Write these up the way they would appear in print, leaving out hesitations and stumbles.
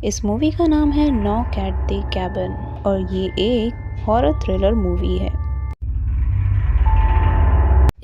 इस मूवी का नाम है नॉक एट द कैबिन और ये एक हॉरर थ्रिलर मूवी है।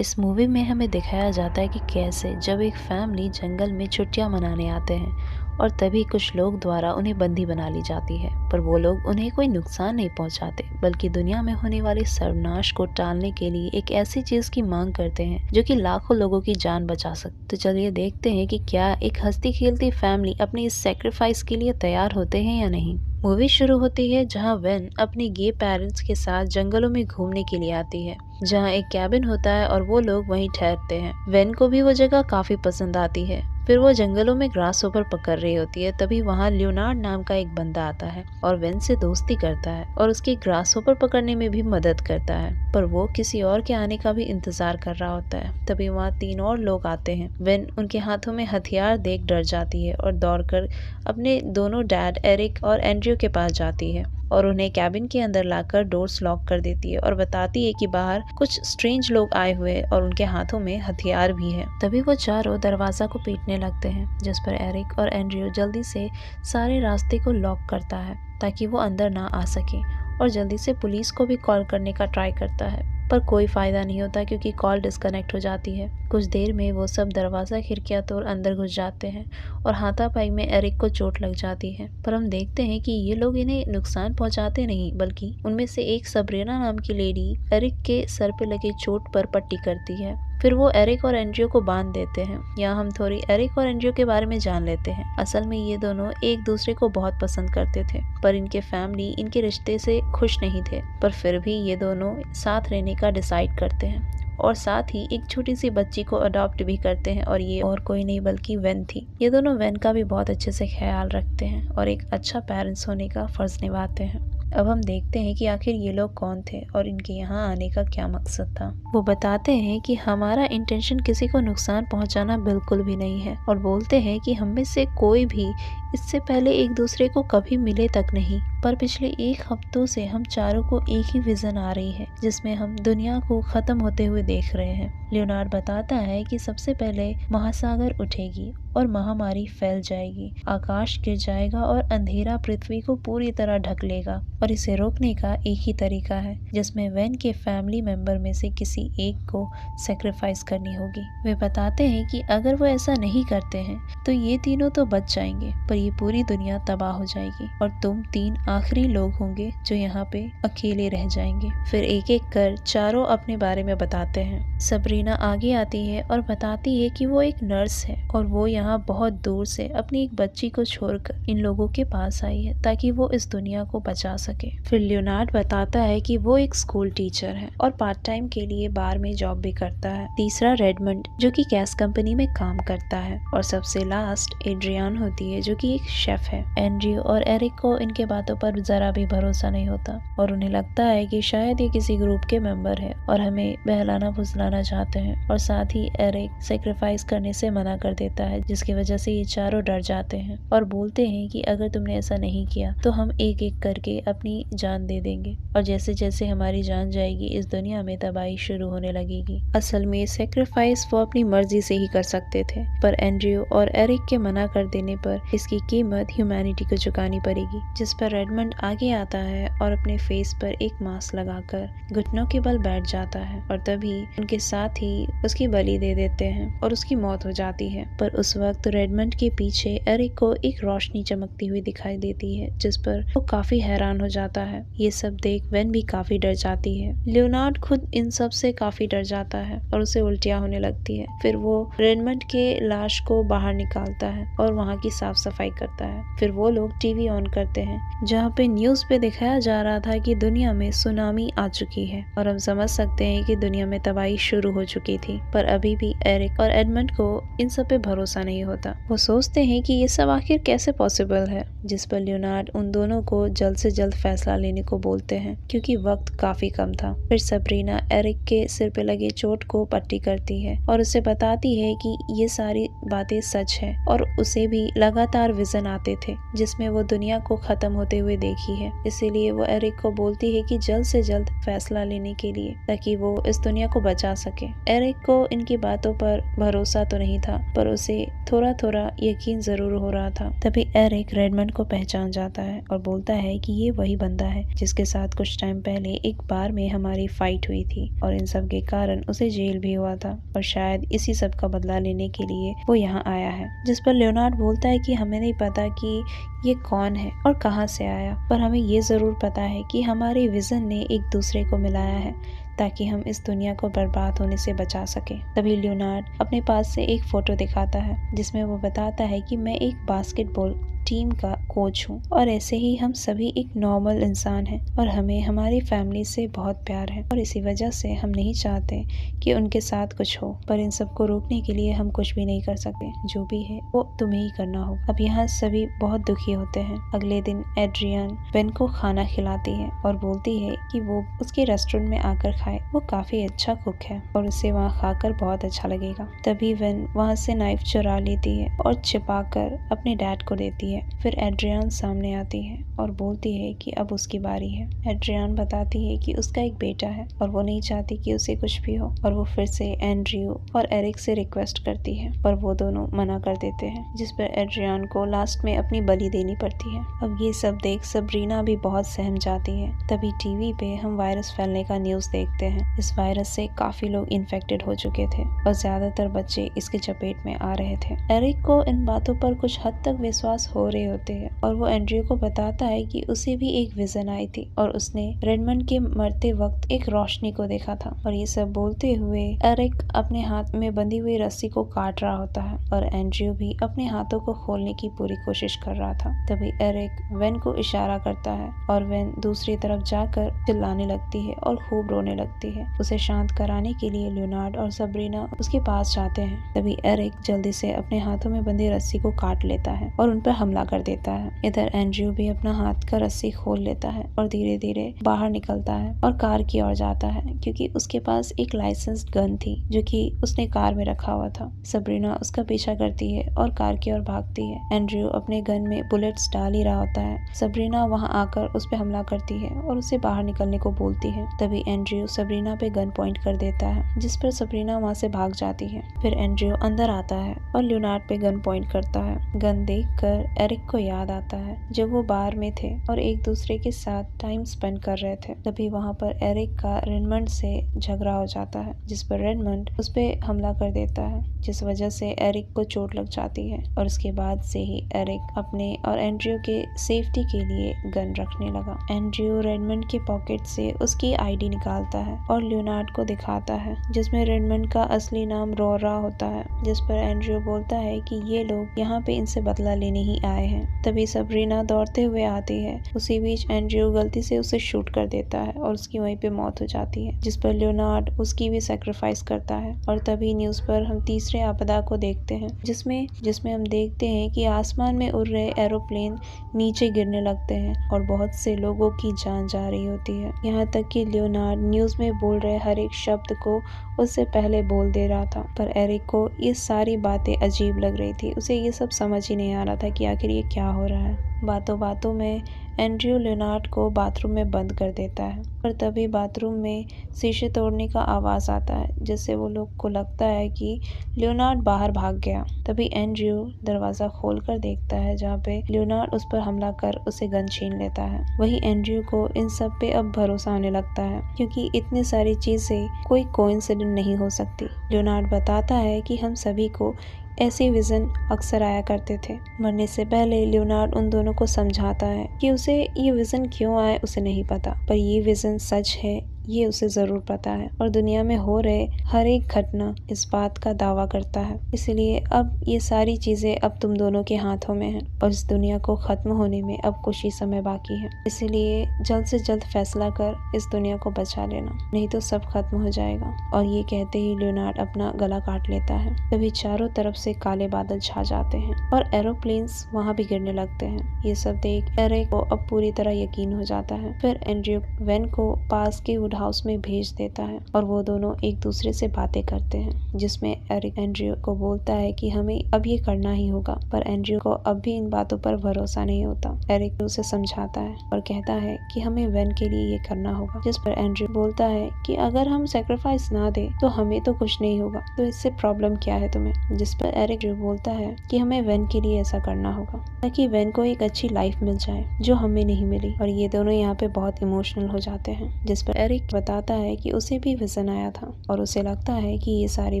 इस मूवी में हमें दिखाया जाता है कि कैसे जब एक फैमिली जंगल में छुट्टियां मनाने आते हैं और तभी कुछ लोग द्वारा उन्हें बंदी बना ली जाती है, पर वो लोग उन्हें कोई नुकसान नहीं पहुंचाते बल्कि दुनिया में होने वाले सर्वनाश को टालने के लिए एक ऐसी चीज की मांग करते हैं जो कि लाखों लोगों की जान बचा सकते। तो चलिए देखते हैं कि क्या एक हंसती खेलती फैमिली अपनी इस सेक्रीफाइस के लिए तैयार होते हैं या नहीं। मूवी शुरू होती है जहां वेन अपने गे पेरेंट्स के साथ जंगलों में घूमने के लिए आती है, जहां एक कैबिन होता है और वो लोग वहीं ठहरते हैं। वेन को भी वो जगह काफी पसंद आती है। फिर वो जंगलों में ग्रास होपर पकड़ रही होती है, तभी वहाँ लियोनार्ड नाम का एक बंदा आता है और वेन से दोस्ती करता है और उसकी ग्रास होपर पकड़ने में भी मदद करता है, पर वो किसी और के आने का भी इंतजार कर रहा होता है। तभी वहाँ 3 और लोग आते हैं। वेन उनके हाथों में हथियार देख डर जाती है और दौड़कर अपने दोनों डैड एरिक और एंड्रयू के पास जाती है और उन्हें कैबिन के अंदर लाकर डोर्स लॉक कर देती है और बताती है कि बाहर कुछ स्ट्रेंज लोग आए हुए हैं और उनके हाथों में हथियार भी है। तभी वो चारों दरवाजा को पीटने लगते हैं, जिस पर एरिक और एंड्रयू जल्दी से सारे रास्ते को लॉक करता है ताकि वो अंदर ना आ सके और जल्दी से पुलिस को भी कॉल करने का ट्राई करता है, पर कोई फायदा नहीं होता क्योंकि कॉल डिस्कनेक्ट हो जाती है। कुछ देर में वो सब दरवाजा खिड़कियां तोड़ अंदर घुस जाते हैं और हाथापाई में एरिक को चोट लग जाती है, पर हम देखते हैं कि ये लोग इन्हें नुकसान पहुंचाते नहीं बल्कि उनमें से एक सबरीना नाम की लेडी एरिक के सर पे लगे चोट पर पट्टी करती है। फिर वो एरिक और एंड्रयू को बांध देते हैं। यहाँ हम थोड़ी एरिक और एंड्रयू के बारे में जान लेते हैं। असल में ये दोनों एक दूसरे को बहुत पसंद करते थे, पर इनके फैमिली इनके रिश्ते से खुश नहीं थे, पर फिर भी ये दोनों साथ रहने का डिसाइड करते हैं और साथ ही एक छोटी सी बच्ची को अडॉप्ट भी करते हैं और ये और कोई नहीं बल्कि वेन थी। ये दोनों वेन का भी बहुत अच्छे से ख्याल रखते हैं और एक अच्छा पेरेंट्स होने का फर्ज निभाते हैं। अब हम देखते हैं कि आखिर ये लोग कौन थे और इनके यहाँ आने का क्या मकसद था। वो बताते हैं कि हमारा इंटेंशन किसी को नुकसान पहुँचाना बिल्कुल भी नहीं है और बोलते हैं कि हम में से कोई भी इससे पहले एक दूसरे को कभी मिले तक नहीं, पर पिछले 1 हफ्तों से हम चारों को एक ही विजन आ रही है जिसमें हम दुनिया को खत्म होते हुए देख रहे हैं। लियोनार्ड बताता है कि सबसे पहले महासागर उठेगी और महामारी फैल जाएगी, आकाश गिर जाएगा और अंधेरा पृथ्वी को पूरी तरह ढक लेगा और इसे रोकने का एक ही तरीका है जिसमें वेन के फैमिली मेंबर में से किसी एक को सेक्रीफाइस करनी होगी। वे बताते हैं कि अगर वो ऐसा नहीं करते हैं तो ये तीनों तो बच जाएंगे, पर ये पूरी दुनिया तबाह हो जाएगी और तुम 3 आखिरी लोग होंगे जो यहाँ पे अकेले रह जाएंगे। फिर एक एक कर चारों अपने बारे में बताते हैं। सबरीना आगे आती है और बताती है कि वो एक नर्स है और वो यहाँ बहुत दूर से अपनी एक बच्ची को छोड़कर इन लोगों के पास आई है ताकि वो इस दुनिया को बचा सके। फिर लियोनार्ड बताता है कि वो एक स्कूल टीचर है और पार्ट टाइम के लिए बार में जॉब भी करता है। तीसरा रेडमंड जो कि गैस कंपनी में काम करता है और सबसे लास्ट एड्रियान होती है जो कि एक शेफ है। एंड्रयू और एरिक को इनके बातों पर जरा भी भरोसा नहीं होता और उन्हें लगता है कि शायद ये किसी ग्रुप के मेंबर है और हमें बहलाना फुसलाना चाहते हैं और साथ ही एरिक सेक्रीफाइस करने से मना कर देता है, जिसकी वजह से ये चारों डर जाते हैं और बोलते हैं कि अगर तुमने ऐसा नहीं किया तो हम एक एक करके अपनी जान दे देंगे और जैसे जैसे हमारी जान जाएगी इस दुनिया में तबाही शुरू होने लगेगी। असल में सेक्रीफाइस वो अपनी मर्जी से ही कर सकते थे, पर एंड्रयू और एरिक के मना कर देने पर इसकी कीमत ह्यूमैनिटी को चुकानी पड़ेगी, जिस पर रेडमंड आगे आता है और अपने फेस पर एक मास्क लगाकर घुटनों के बल बैठ जाता है और तभी उनके साथ ही उसकी बलि दे देते हैं और उसकी मौत हो जाती है। पर उस वक्त रेडमंड के पीछे एरिक को एक रोशनी चमकती हुई दिखाई देती है, जिस पर वो काफी हैरान हो जाता है। ये सब देख वेन भी काफी डर जाती है। लियोनार्ड खुद इन सब से काफी डर जाता है और उसे उल्टियाँ होने लगती है। फिर वो रेडमंड के लाश को बाहर निकालता है और वहाँ की साफ सफाई करता है। फिर वो लोग टीवी ऑन करते हैं जहाँ पे न्यूज पे दिखाया जा रहा था कि दुनिया में सुनामी आ चुकी है और हम समझ सकते हैं कि दुनिया में तबाही शुरू हो चुकी थी, पर अभी भी एरिक और एडमंड को इन सब पे भरोसा नहीं होता। वो सोचते हैं कि ये सब आखिर कैसे पॉसिबल है, जिस पर लियोनार्ड उन दोनों को जल्द से जल्द फैसला लेने को बोलते हैं क्योंकि वक्त काफी कम था। फिर सबरीना एरिक के सिर पे लगे चोट को पट्टी करती है और उसे बताती है कि ये सारी बातें सच है और उसे भी लगातार विजन आते थे जिसमें वो दुनिया को खत्म होते हुए देखी है, इसीलिए वो एरिक को बोलती है कि जल्द से जल्द फैसला लेने के लिए, ताकि वो इस दुनिया को बचा सके। एरिक को इनकी बातों पर भरोसा तो नहीं था, पर उसे थोड़ा थोड़ा यकीन जरूर हो रहा था। तभी एरिक रेडमंड को पहचान जाता है और बोलता है कि ये वही बंदा है जिसके साथ कुछ टाइम पहले एक बार में हमारी फाइट हुई थी और इन सब के कारण उसे जेल भी हुआ था और शायद इसी सब का बदला लेने के लिए वो यहाँ आया है। जिस पर लियोनार्ड बोलता है कि हमें नहीं पता कि ये कौन है और कहाँ से आया, पर हमें ये जरूर पता है कि हमारे विजन ने एक दूसरे को मिलाया है ताकि हम इस दुनिया को बर्बाद होने से बचा सके। तभी लियोनार्ड अपने पास से एक फोटो दिखाता है जिसमें वो बताता है कि मैं एक बास्केटबॉल टीम का कोच हूँ और ऐसे ही हम सभी एक नॉर्मल इंसान हैं और हमें हमारी फैमिली से बहुत प्यार है और इसी वजह से हम नहीं चाहते कि उनके साथ कुछ हो, पर इन सब को रोकने के लिए हम कुछ भी नहीं कर सकते। जो भी है वो तुम्हें ही करना हो। अब यहाँ सभी बहुत दुखी होते हैं। अगले दिन एड्रियन वेन को खाना खिलाती है और बोलती है कि वो उसके रेस्टोरेंट में आकर खाए, वो काफी अच्छा कुक है और उसे वहाँ खाकर बहुत अच्छा लगेगा। तभी वेन वहाँ से नाइफ चुरा लेती है और छिपा कर अपने डैड को देती है। फिर एड्रियन सामने आती है और बोलती है कि अब उसकी बारी है। एड्रियन बताती है कि उसका एक बेटा है और वो नहीं चाहती कि उसे कुछ भी हो और वो फिर से एंड्रयू और एरिक से रिक्वेस्ट करती है, पर वो दोनों मना कर देते हैं, जिस पर एड्रियन को लास्ट में अपनी बलि देनी पड़ती है। अब ये सब देख सबरीना भी बहुत सहम जाती है। तभी टीवी पे हम वायरस फैलने का न्यूज देखते हैं। इस वायरस से काफी लोग इन्फेक्टेड हो चुके थे और ज्यादातर बच्चे इसके चपेट में आ रहे थे। एरिक को इन बातों पर कुछ हद तक विश्वास हो रहे होते हैं और वो एंड्रयू को बताता है कि उसे भी एक विजन आई थी और उसने रेडमंड के मरते वक्त एक रोशनी को देखा था। और ये सब बोलते हुए एरिक अपने हाथ में बंधी हुई रस्सी को काट रहा होता है और एंड्रयू भी अपने हाथों को खोलने की पूरी कोशिश कर रहा था। तभी एरिक वेन को इशारा करता है और वेन दूसरी तरफ जाकर चिल्लाने लगती है और खूब रोने लगती है। उसे शांत कराने के लिए लियोनार्ड और सबरीना उसके पास जाते हैं। तभी एरिक जल्दी से अपने हाथों में बंधी रस्सी को काट लेता है और उन पर हमला कर देता है। इधर एंड्रयू भी अपना हाथ का रस्सी खोल लेता है और धीरे धीरे बाहर निकलता है और कार की ओर जाता है, क्योंकि उसके पास एक लाइसेंस्ड गन थी जो कि उसने कार में रखा हुआ था। सबरीना उसका पीछा करती है और कार की ओर भागती है। एंड्रयू अपने गन में बुलेट्स डाल ही रहा होता है। सबरीना वहां आकर उस पर हमला करती है और उसे बाहर निकलने को बोलती है। तभी एंड्रयू सबरीना पे गन पॉइंट कर देता है, जिस पर सबरीना वहां से भाग जाती है। फिर एंड्रयू अंदर आता है और लियोनार्ड पे गन पॉइंट करता है। गन देखकर एरिक को याद आता है जब वो बार में थे और एक दूसरे के साथ टाइम स्पेंड कर रहे थे। तभी वहाँ पर एरिक का रेडमंड से झगड़ा हो जाता है, जिस पर रेडमंड उस पे हमला कर देता है, जिस वजह से एरिक को चोट लग जाती है। और उसके बाद से ही एरिक अपने और एंड्रयू के सेफ्टी के लिए गन रखने लगा। एंड्रयू रेडमंड के पॉकेट से उसकी आईडी निकालता है और लियोनार्ड को दिखाता है, जिसमें रेडमंड का असली नाम रोरा होता है। जिस पर एंड्रयू बोलता है कि ये लोग यहाँ पे इनसे बदला लेने ही आए हैं। तभी सबरीना दौड़ते हुए आती है। उसी बीच एंड्रयू गलती से उसे शूट कर देता है और उसकी वहीं पे मौत हो जाती है, जिस पर लियोनार्ड उसकी भी सैक्रिफाइस करता है। और तभी न्यूज पर हम तीसरे आपदा को देखते हैं, जिसमें हम देखते हैं कि आसमान में उड़ रहे एरोप्लेन नीचे गिरने लगते हैं और बहुत से लोगों की जान जा रही होती है। यहाँ तक कि लियोनार्ड न्यूज में बोल रहे हर एक शब्द को उससे पहले बोल दे रहा था, पर एरिक को ये सारी बातें अजीब लग रही थी। उसे ये सब समझ ही नहीं आ रहा था कि आखिर ये क्या हो रहा है। बातों बातों में एंड्रयू लियोनार्ड को बाथरूम में बंद कर देता है, पर तभी बाथरूम में शीशे तोड़ने का आवाज आता है, जिससे वो लोग को लगता है कि लियोनार्ड बाहर भाग गया। तभी एंड्रयू दरवाजा खोलकर देखता है, जहाँ पे लियोनार्ड उस पर हमला कर उसे गन छीन लेता है। वही एंड्रयू को इन सब पे अब भरोसा होने लगता है, क्योंकि इतनी सारी चीजें कोई कोइंसिडेंट नहीं हो सकती। लियोनार्ड बताता है कि हम सभी को ऐसे विजन अक्सर आया करते थे। मरने से पहले लियोनार्ड उन दोनों को समझाता है कि उसे ये विजन क्यों आए उसे नहीं पता, पर ये विजन सच है ये उसे जरूर पता है और दुनिया में हो रहे हर एक घटना इस बात का दावा करता है। इसलिए अब ये सारी चीजें अब तुम दोनों के हाथों में हैं और इस दुनिया को खत्म होने में अब कुछ ही समय बाकी है। इसलिए जल्द से जल्द फैसला कर इस दुनिया को बचा लेना, नहीं तो सब खत्म हो जाएगा। और ये कहते ही लियोनार्ड अपना गला काट लेता है। तभी चारों तरफ से काले बादल छा जाते हैं और एरोप्लेन्स वहाँ भी गिरने लगते हैं। ये सब देख एरिक को अब पूरी तरह यकीन हो जाता है। फिर एंड्रयू वेन को पास के वुड हाउस में भेज देता है और वो दोनों एक दूसरे से बातें करते हैं, जिसमें एरिक एंड्रयू को बोलता है कि हमें अब ये करना ही होगा, पर एंड्रयू को अब भी इन बातों पर भरोसा नहीं होता। एरिक उसे समझाता है और कहता है कि हमें वेन के लिए ये करना होगा, जिस पर एंड्रयू बोलता है कि अगर हम सेक्रीफाइस ना दे तो हमें तो कुछ नहीं होगा, तो इससे प्रॉब्लम क्या है तुम्हें। जिस पर एरिक बोलता है कि हमें वेन के लिए ऐसा करना होगा ताकि वेन को एक अच्छी लाइफ मिल जाए जो हमें नहीं मिली। और ये दोनों यहाँ पे बहुत इमोशनल हो जाते हैं, जिस पर एरिक बताता है कि उसे भी विजन आया था और उसे लगता है कि ये सारी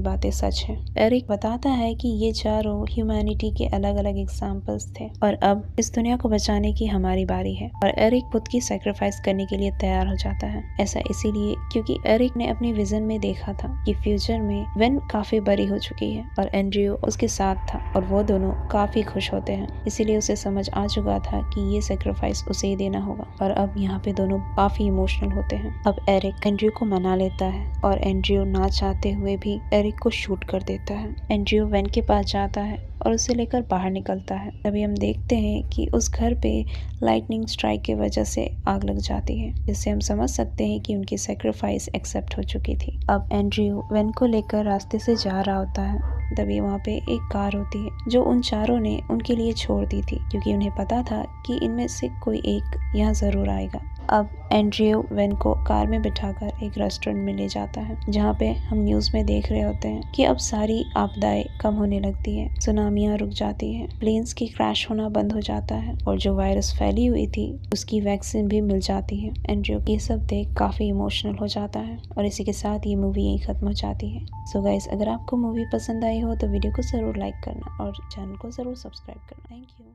बातें सच है। एरिक बताता है कि ये चारों ह्यूमैनिटी के अलग अलग एग्जाम्पल्स थे और अब इस दुनिया को बचाने की हमारी बारी है। और एरिक खुद की सेक्रीफाइस करने के लिए तैयार हो जाता है। ऐसा इसीलिए क्योंकि एरिक ने अपनी विजन में देखा था कि फ्यूचर में वेन काफी बड़ी हो चुकी है और एंड्रयू उसके साथ था और वो दोनों काफी खुश होते हैं। इसीलिए उसे समझ आ चुका था कि ये सेक्रीफाइस उसे ही देना होगा और अब यहाँ पे दोनों काफी इमोशनल होते हैं। अब एरिक एंड्रयू को मना लेता है और एंड्रयू ना चाहते हुए भी एरिक को शूट कर देता है। एंड्रयू वेन के पास जाता है और उसे लेकर बाहर निकलता है। तभी हम देखते हैं कि उस घर पे लाइटनिंग स्ट्राइक की वजह से आग लग जाती है, जिससे हम समझ सकते हैं कि उनकी सेक्रीफाइस एक्सेप्ट हो चुकी थी। अब एंड्रयू वेन को लेकर रास्ते से जा रहा होता है, तभी वहाँ पे एक कार होती है जो उन चारों ने उनके लिए छोड़ दी थी, क्योंकि उन्हें पता था कि इनमें से कोई एक यहाँ जरूर आएगा। अब एंड्रयू वेन को कार में बिठाकर एक रेस्टोरेंट में ले जाता है, जहाँ पे हम न्यूज में देख रहे होते हैं कि अब सारी आपदाएं कम होने लगती है, सुनामियां रुक जाती हैं, प्लेन्स की क्रैश होना बंद हो जाता है और जो वायरस फैली हुई थी उसकी वैक्सीन भी मिल जाती है। एंड्रयू ये सब देख काफी इमोशनल हो जाता है और इसी के साथ ये मूवी यहीं खत्म हो जाती है। सो गाइस, अगर आपको मूवी पसंद आई हो तो वीडियो को जरूर लाइक करना और चैनल को जरूर सब्सक्राइब करना। Thank you.